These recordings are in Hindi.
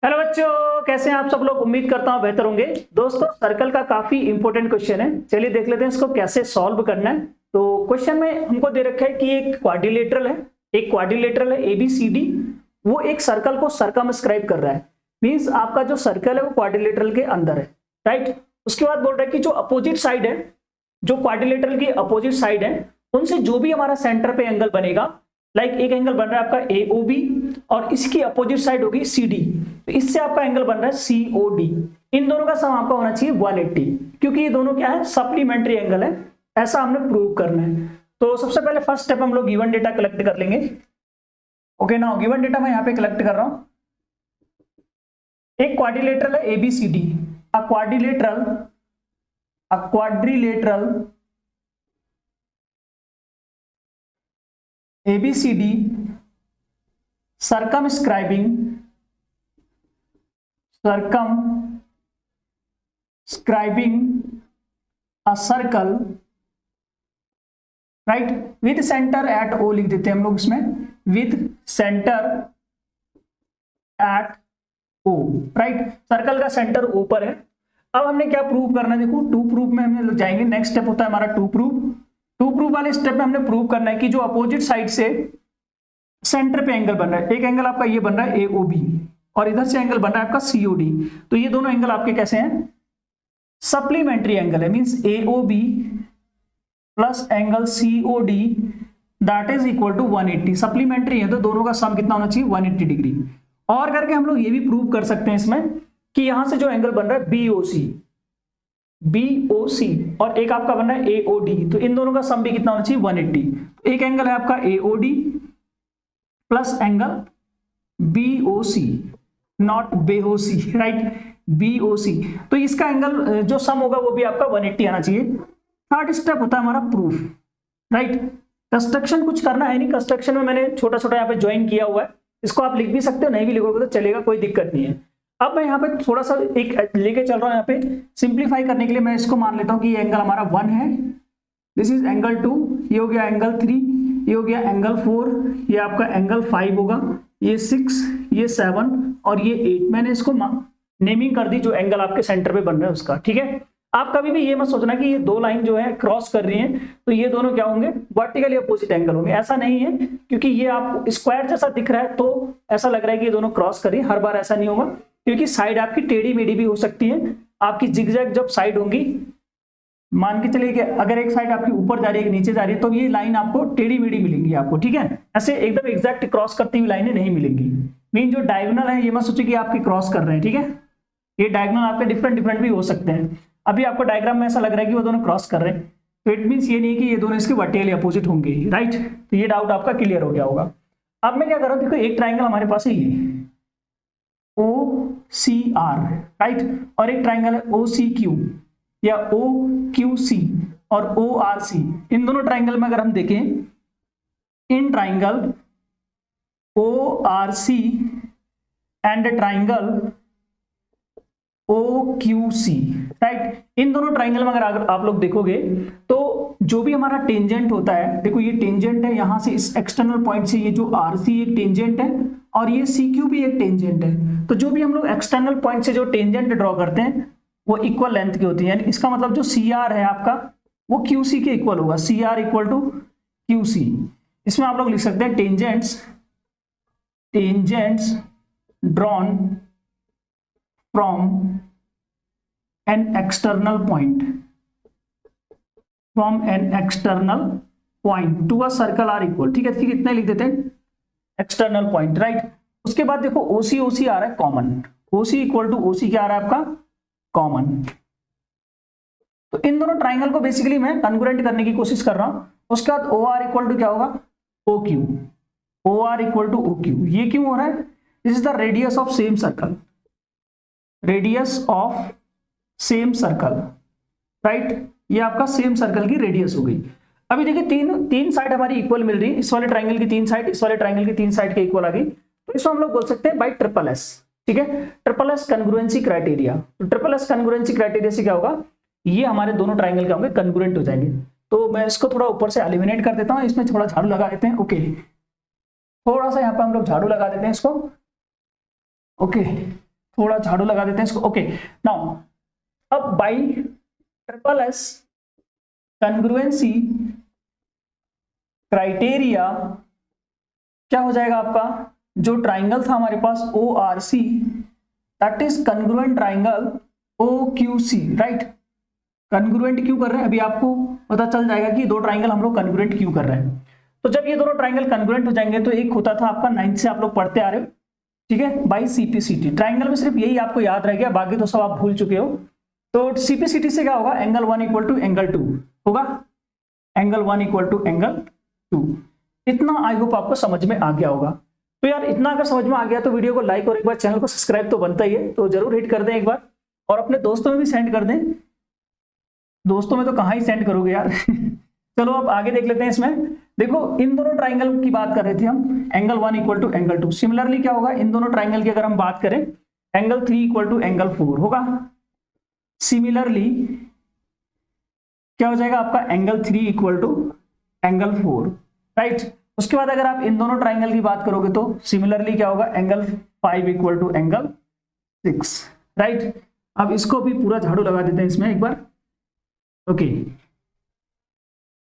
हेलो बच्चों, कैसे हैं आप सब लोग। उम्मीद करता हूं बेहतर होंगे। दोस्तों, सर्कल का काफी इंपॉर्टेंट क्वेश्चन है। चलिए देख लेते हैं इसको कैसे सॉल्व करना है। तो क्वेश्चन में हमको दे रखा है कि एक क्वाड्रिलेटरल है ABCD। वो एक सर्कल को सर्कमस्क्राइब कर रहा है। मींस आपका जो सर्कल है वो क्वाड्रिलेटरल के अंदर है, राइट। उसके बाद बोल रहा है कि जो अपोजिट साइड है, जो क्वाड्रिलेटरल की अपोजिट साइड है, उनसे जो भी हमारा सेंटर पे एंगल बनेगा, लाइक एक एंगल बन रहा है आपका AOB और इसकी अपोजिट साइड होगी CD, तो इससे आपका एंगल बन रहा है COD। इन दोनों का सम आपका होना चाहिए 180, क्योंकि ये दोनों क्या है, सप्लीमेंट्री एंगल है। ऐसा हमने प्रूव करना है। तो सबसे पहले फर्स्ट स्टेप हम लोग गिवन डेटा कलेक्ट कर लेंगे। ओके, नाउ गिवन डेटा मैं यहाँ पे कलेक्ट कर रहा हूं। एक क्वाड्रिलेटरल है ABCD। A quadrilateral ABCD circumscribing a circle, right, with center at O लिख देते हैं हम लोग इसमें, with center at O, right. Circle का सेंटर O पर है। अब हमने क्या प्रूव करना है, देखो टू प्रूफ में हम जाएंगे। नेक्स्ट स्टेप होता है हमारा टू प्रूफ वाले स्टेप में हमने प्रूव करना है कि जो अपोजिट साइड से सेंटर पे एंगल बन रहा है, एक एंगल आपका ये बन रहा है AOB और इधर से एंगल बन रहा है आपका COD। तो ये दोनों एंगल आपके कैसे हैं, सप्लीमेंट्री एंगल है। Means AOB plus angle COD that is equal to 180। Supplementary है तो दोनों का सम कितना होना चाहिए, 180 डिग्री। और करके हम लोग ये भी प्रूव कर सकते हैं इसमें कि यहां से जो एंगल बन रहा है BOC और एक आपका बन रहा है AOD, तो इन दोनों का सम भी कितना होना चाहिए, 180। एक एंगल है आपका AOD plus angle BOC, not BOC, right, BOC। तो इसका एंगल जो सम होगा वो भी आपका 180 आना चाहिए। थर्ड स्टेप होता है हमारा प्रूफ, राइट। कंस्ट्रक्शन कुछ करना है नहीं, कंस्ट्रक्शन में मैंने छोटा छोटा यहाँ पे ज्वाइन किया हुआ है। इसको आप लिख भी सकते हो, नहीं भी लिखोगे तो चलेगा, कोई दिक्कत नहीं है। अब मैं यहाँ पे थोड़ा सा एक लेके चल रहा हूँ। यहाँ पे सिंप्लीफाई करने के लिए मैं इसको मान लेता हूँ कि ये एंगल हमारा 1 है, दिस इज एंगल 2, ये हो गया एंगल 3, ये हो गया एंगल 4, ये आपका एंगल 5 होगा, ये 6, ये 7 और ये 8। मैंने इसको नेमिंग कर दी जो एंगल आपके सेंटर पे बन रहा है उसका, ठीक है। आप कभी भी ये मत सोचना कि ये दो लाइन जो है क्रॉस कर रही हैं तो ये दोनों क्या होंगे, वर्टिकली अपोजिट एंगल होंगे। ऐसा नहीं है, क्योंकि ये आपको स्क्वायर जैसा दिख रहा है तो ऐसा लग रहा है कि ये दोनों क्रॉस कर रही है। हर बार ऐसा नहीं होगा, क्योंकि साइड आपकी टेढ़ी मेढ़ी भी हो सकती है। आपकी जिगजैग जब साइड होंगी, मान के चलिए कि अगर एक साइड आपकी ऊपर जा रही है, नीचे जा रही है, तो ये लाइन आपको टेढ़ी मेढ़ी मिलेंगी आपको, ठीक है। ऐसे एकदम एग्जैक्ट क्रॉस करती हुई लाइनें नहीं मिलेंगी। मीन जो डायगोनल है ये मत सोचिए कि आपकी क्रॉस कर रहे हैं, ठीक है। ये डायगोनल आपके डिफरेंट भी हो सकते हैं। अभी आपको डायग्राम में ऐसा लग रहा है कि वो दोनों क्रॉस कर रहे हैं, तो इट मीन्स ये नहीं कि ये दोनों इसके वर्टिकली अपोजिट होंगे, राइट। तो ये डाउट आपका क्लियर हो गया होगा। अब मैं क्या कर रहा हूँ, देखो एक ट्राइंगल हमारे पास है ये OCR, राइट, और एक ट्राइंगल है OCQ या OQC और ORC। इन दोनों ट्राइंगल में अगर हम देखें, इन triangle ORC and triangle OQC, right, इन दोनों ट्राइंगल में अगर आप लोग देखोगे तो जो भी हमारा टेंजेंट होता है, देखो ये टेंजेंट है, यहां से इस एक्सटर्नल पॉइंट से ये जो RC एक टेंजेंट है और ये CQ भी एक टेंजेंट है। तो जो भी हम लोग एक्सटर्नल पॉइंट से जो टेंजेंट ड्रॉ करते हैं वो इक्वल लेंथ की होती है। यानी इसका मतलब जो CR है आपका वो QC के इक्वल होगा, CR इक्वल टू QC। इसमें आप लोग लिख सकते हैं tangents drawn from an external point to a circle are equal, ठीक है, इतना लिख देते हैं एक्सटर्नल पॉइंट, राइट। उसके बाद देखो OC आ रहा है common, OC equal to OC क्या आ रहा है आपका, कॉमन। तो इन दोनों ट्राइंगल को बेसिकली मैं कन्ग्रुएंट करने की कोशिश कर रहा हूं। उसके बाद OR इक्वल टू क्या होगा, OR इक्वल टू OQ। ये क्यों हो रहा है, this is the radius of same circle, right. ये आपका सेम सर्कल की रेडियस हो गई। अभी देखिए तीन साइड हमारी इक्वल मिल रही है। इस वाले ट्राइंगल की 3 साइड, इस वाले ट्राइंगल की 3 साइड के इक्वल आ गई। तो इसको हम लोग बोल सकते हैं बाई ट्रिपल S, ठीक है, ट्रिपल S कन्ग्रुएंसी क्राइटेरिया। तो ट्रिपल S कन्ग्रुएंसी क्राइटेरिया से क्या होगा, ये हमारे दोनों ट्राइंगल क्या होंगे, कन्ग्रुएंट हो जाएंगे। तो मैं इसको थोड़ा ऊपर से एलिमिनेट कर देता हूँ, इसमें थोड़ा झाड़ू लगा देते हैं। ओके, थोड़ा सा यहाँ पे हम लोग झाड़ू लगा देते हैं इसको। ओके, थोड़ा झाड़ू लगा देते हैं इसको। ओके नाउ अब by triple S congruency criteria क्या हो जाएगा आपका, जो ट्राइंगल था हमारे पास O R C that is congruent triangle O Q C, right. Congruent क्यों कर रहे हैं अभी आपको पता चल जाएगा कि दो ट्राइंगल हम लोग कन्ग्रुएंट क्यों कर रहे हैं। तो जब ये दोनों ट्राइंगल कन्ग्रुएंट हो जाएंगे तो एक होता था आपका 9th से आप लोग पढ़ते आ रहे हो, ठीक है, बाई सीपीसीटी। ट्राइंगल में सिर्फ यही आपको याद रह गया, बाकी तो सब आप भूल चुके हो। तो सीपीसीटी से क्या होगा, एंगल 1 इक्वल टू एंगल 2 होगा, एंगल 1 इक्वल टू एंगल 2। इतना आई होप आपको समझ में आ गया होगा। तो यार इतना अगर समझ में आ गया तो वीडियो को लाइक और एक बार चैनल को सब्सक्राइब तो बनता ही है, तो जरूर हिट कर दें एक बार, और अपने दोस्तों में भी सेंड कर दें। दोस्तों में तो कहाँ ही सेंड करोगे यार चलो अब आगे देख लेते हैं। इसमें देखो इन दोनों ट्राइंगल की बात कर रहे थे हम, angle 1 equal to angle 2। Similarly क्या होगा, इन दोनों ट्राइंगल की अगर हम बात करें, एंगल 3 इक्वल टू एंगल 4 होगा। सिमिलरली क्या हो जाएगा आपका, angle 3 equal to angle 4, right. उसके बाद अगर आप इन दोनों ट्राइंगल की बात करोगे तो सिमिलरली क्या होगा, angle 5 equal to angle 6, right. अब इसको भी पूरा झाड़ू लगा देते हैं इसमें एक बार। ओके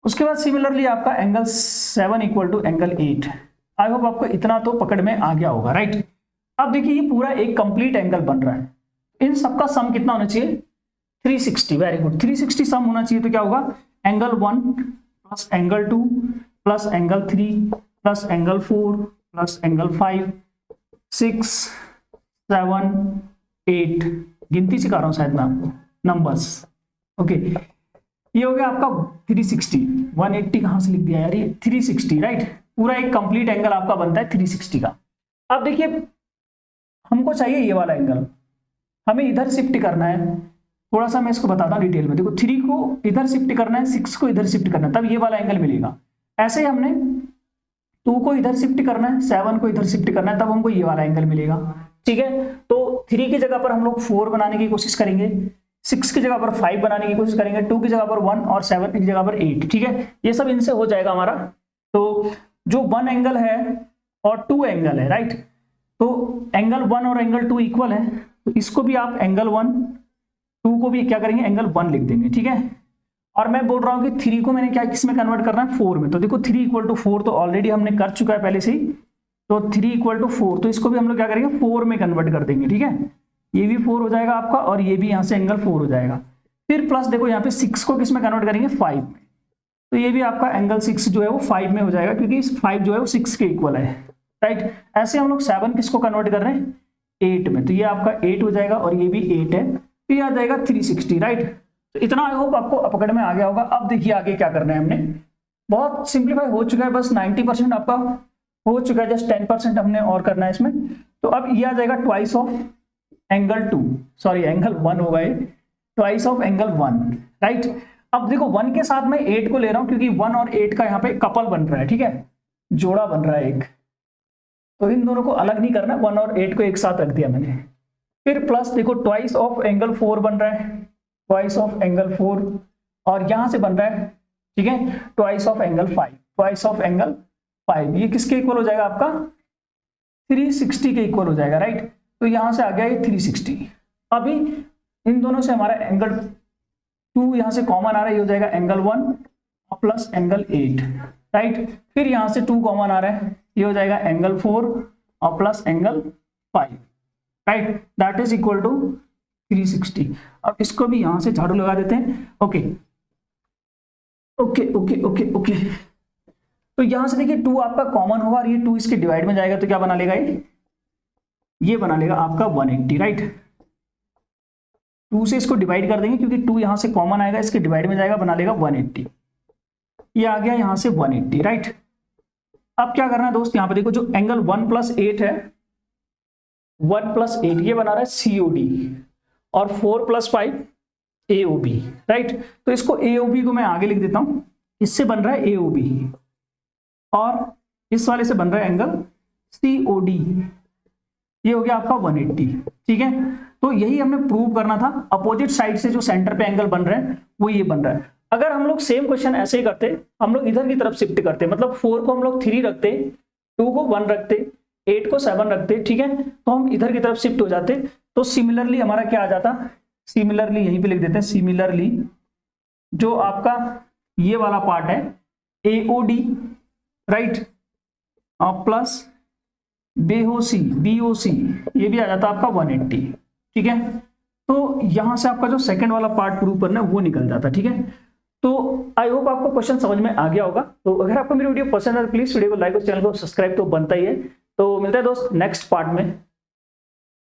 उसके बाद सिमिलरली आपका angle 7 equal to angle 8। I hope आपको इतना तो पकड़ में आ गया होगा, राइट। अब देखिए ये पूरा एक कंप्लीट एंगल बन रहा है, इन सबका सम कितना होना चाहिए, 360। वेरी गुड, 360 सम होना चाहिए। तो क्या होगा, angle 1 plus angle 2 plus angle 3 plus angle 4 plus angle 5 6 7 8, गिनती सिखा रहा हूं शायद मैं आपको नंबर्स। ओके ये हो गया आपका 360। 180 कहां से लिख दिया यार, ये 360, राइट। पूरा एक कंप्लीट एंगल आपका बनता है 360 का। अब देखिए हमको चाहिए ये वाला एंगल, हमें इधर शिफ्ट करना है। थोड़ा सा मैं इसको बताता हूँ डिटेल में। देखो 3 को इधर शिफ्ट करना है, 6 को इधर शिफ्ट करना है, तब ये वाला एंगल मिलेगा। ऐसे ही हमने 2 को इधर शिफ्ट करना है, 7 को इधर शिफ्ट करना है, तब हमको ये वाला एंगल मिलेगा, ठीक है। तो 3 की जगह पर हम लोग 4 बनाने की कोशिश करेंगे, 6 की जगह पर 5 बनाने की कोशिश करेंगे, 2 की जगह पर 1 और 7 की जगह पर 8, ठीक है। ये सब इनसे हो जाएगा हमारा। तो जो 1 एंगल है और 2 एंगल है, राइट। तो एंगल 1 और एंगल 2 इक्वल है, तो इसको भी आप एंगल 1 2 को भी क्या करेंगे, एंगल 1 लिख देंगे, ठीक है। और मैं बोल रहा हूं कि 3 को मैंने क्या किस में कन्वर्ट करना है, 4 में। तो देखो 3 इक्वल टू 4 तो ऑलरेडी हमने कर चुका है पहले से ही। तो 3 इक्वल टू 4, तो इसको भी हम लोग क्या करेंगे, 4 में कन्वर्ट कर देंगे, ठीक है। ये भी 4 हो जाएगा आपका, और ये भी यहाँ से एंगल 4 हो जाएगा। फिर प्लस देखो यहाँ पे 6 को किस में कन्वर्ट करेंगे, 5 में। तो ये भी आपका एंगल 6 जो है वो 5 में हो जाएगा, क्योंकि 5 जो है वो 6 के इक्वल है, राइट। ऐसे हम लोग 7 किसको कन्वर्ट कर रहे हैं, 8 में। तो ये आपका 8 हो जाएगा और ये भी 8 है, तो ये आ जाएगा 360, राइट। तो इतना आई होप आपको पकड़ में आ गया होगा। अब देखिए आगे क्या करना है, हमने बहुत सिंप्लीफाई हो चुका है, बस 90% आपका हो चुका है, जस्ट 10% हमने और करना है इसमें। तो अब ये आ जाएगा twice of angle 2, sorry angle 1 होगा ये, ट्वाइस ऑफ एंगल 1, राइट। अब देखो 1 के साथ मैं 8 को ले रहा हूं, क्योंकि 1 और 8 का यहाँ पे कपल बन रहा है, ठीक है, जोड़ा बन रहा है एक। तो इन दोनों को अलग नहीं करना, 1 और 8 को एक साथ रख दिया मैंने। फिर प्लस देखो ट्वाइस ऑफ एंगल 4 बन रहा है, ट्वाइस ऑफ एंगल 4, और यहां से बन रहा है, ठीक है, twice of angle 5, twice of angle 5। ये किसके इक्वल हो जाएगा आपका, 360 के इक्वल हो जाएगा, राइट। तो यहां से आ गया ये 360। अभी इन दोनों से हमारा एंगल 2 यहां से कॉमन आ रहा है, ये हो जाएगा एंगल 1 प्लस एंगल 8, राइट। फिर यहां से 2 कॉमन आ रहा है, ये हो जाएगा एंगल 4 और plus angle 5, right, that is equal to 360। अब इसको भी यहां से झाड़ू लगा देते हैं। Okay okay okay okay okay, तो यहां से देखिए 2 आपका कॉमन होगा और ये 2 इसके डिवाइड में जाएगा, तो क्या बना लेगा ये बना लेगा आपका 180, राइट। 2 से इसको डिवाइड कर देंगे, क्योंकि 2 यहां से कॉमन आएगा, इसके डिवाइड में जाएगा, बना लेगा 180। ये आ गया यहां से 180, राइट। अब क्या करना है दोस्त, यहां पे देखो जो एंगल 1 प्लस 8 है, 1 प्लस 8 ये बना रहा है COD, और 4 प्लस 5 AOB, राइट। तो इसको AOB को मैं आगे लिख देता हूं, इससे बन रहा है AOB, और इस वाले से बन रहा है एंगल COD। ये हो गया आपका 180, ठीक है। तो यही हमें प्रूव करना था, अपोजिट साइड से जो सेंटर पे एंगल बन रहे हैं वो ये बन रहा है। अगर हम लोग सेम क्वेश्चन ऐसे ही करते, हम लोग इधर की तरफ शिफ्ट करते, मतलब 4 को हम लोग 3 रखते, 2 को 1 रखते, 8 को 7 रखते, ठीक है, तो हम इधर की तरफ शिफ्ट हो जाते, तो सिमिलरली हमारा क्या आ जाता, सिमिलरली यहीं पे लिख देते हैं, सिमिलरली जो आपका ये वाला पार्ट है AOD राइट प्लस BOC ये भी आ जाता आपका 180। ठीक है, तो यहां से आपका जो सेकंड वाला पार्ट प्रूव करना है वो निकल जाता। ठीक है, तो आई होप आपको क्वेश्चन समझ में आ गया होगा। तो अगर आपको मेरी वीडियो पसंद है तो प्लीज वीडियो को लाइक और चैनल को सब्सक्राइब तो बनता ही है। तो मिलता है दोस्त नेक्स्ट पार्ट में।